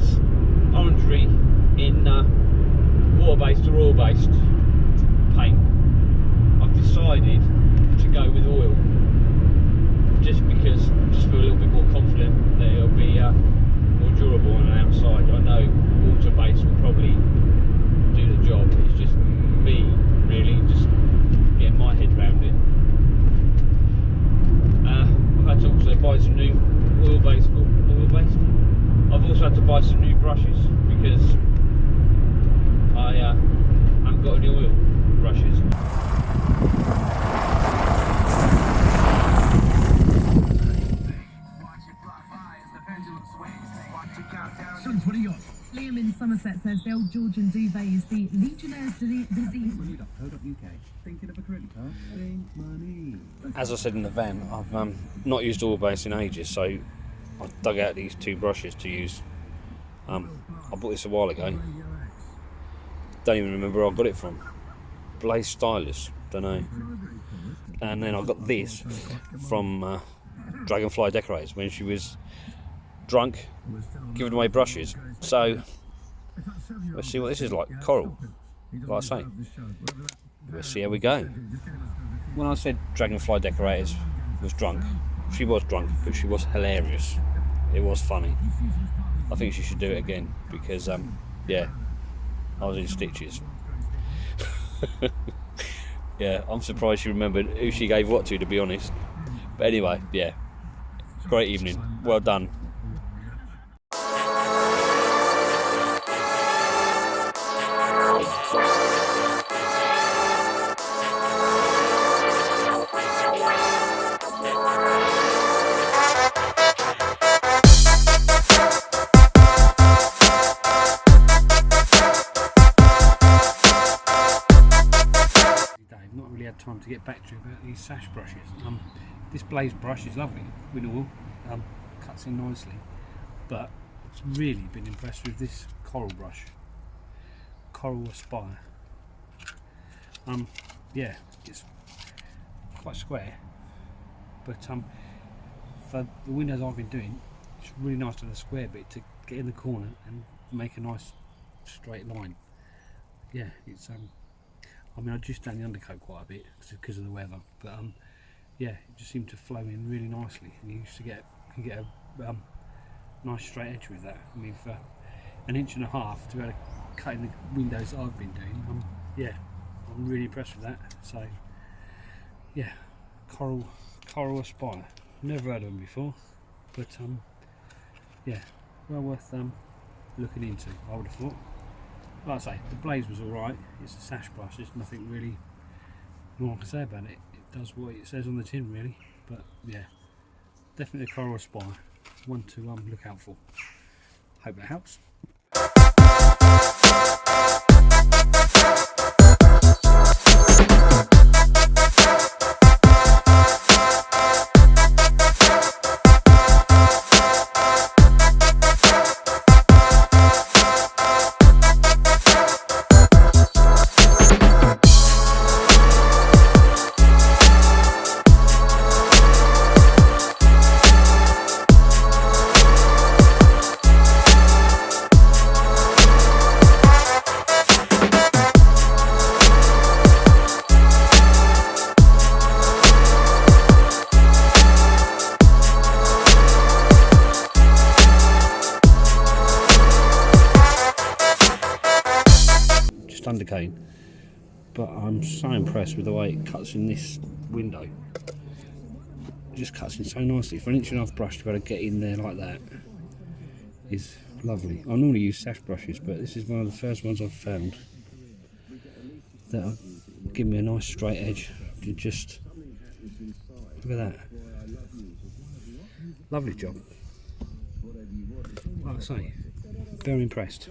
is orangery in water-based or oil-based paint. I've decided to go with oil, just because I just feel a little bit more confident that it'll be more durable on the outside. I know water-based will probably do the job. It's just me really just getting my head around it. I've had to also buy some new oil-based. I've also had to buy some new brushes because I haven't got any oil brushes. What do you got? Liam in Somerset says the old Georgian duvet is the Legionnaire's disease. Thinking of a credit card? Think money. As I said in the van, I've not used oil base in ages, so I dug out these two brushes to use. I bought this a while ago. Don't even remember where I got it from. Blaze Stylus, don't know. And then I got this from Dragonfly Decorators when she was drunk, giving away brushes. So let's see what this is like. Coral, like I say. Let's see how we go. When I said Dragonfly Decorators was drunk, she was drunk, but she was hilarious. It was funny. I think she should do it again because yeah, I was in stitches. Yeah, I'm surprised she remembered who she gave what to be honest. But anyway, yeah, great evening. Well done. Not really had time to get back to you about these sash brushes. This Blaze brush is lovely, with oil, cuts in nicely, but I've really been impressed with this Coral brush, Coral Aspire. Yeah, it's quite square, but for the windows I've been doing, it's really nice to have a square bit to get in the corner and make a nice straight line. Yeah, it's I mean, I just done the undercoat quite a bit because of the weather, but yeah, it just seemed to flow in really nicely, and you used to get a nice straight edge with that. I mean, for an inch and a half to be able to cut in the windows that I've been doing, yeah, I'm really impressed with that. So yeah, Coral Aspire. Never heard of them before, but yeah, well worth looking into, I would have thought. Like I say, the Blaze was alright. It's a sash brush, there's nothing really more I can say about it. It does what it says on the tin really, but yeah, definitely a Coral Aspire, one to look out for. Hope that helps. Undercane, but I'm so impressed with the way it cuts in this window. It just cuts in so nicely. For an inch and a half brush to be able to get in there like that is lovely. I normally use sash brushes, but this is one of the first ones I've found that give me a nice straight edge. You just look at that, lovely job. Like I say, very impressed.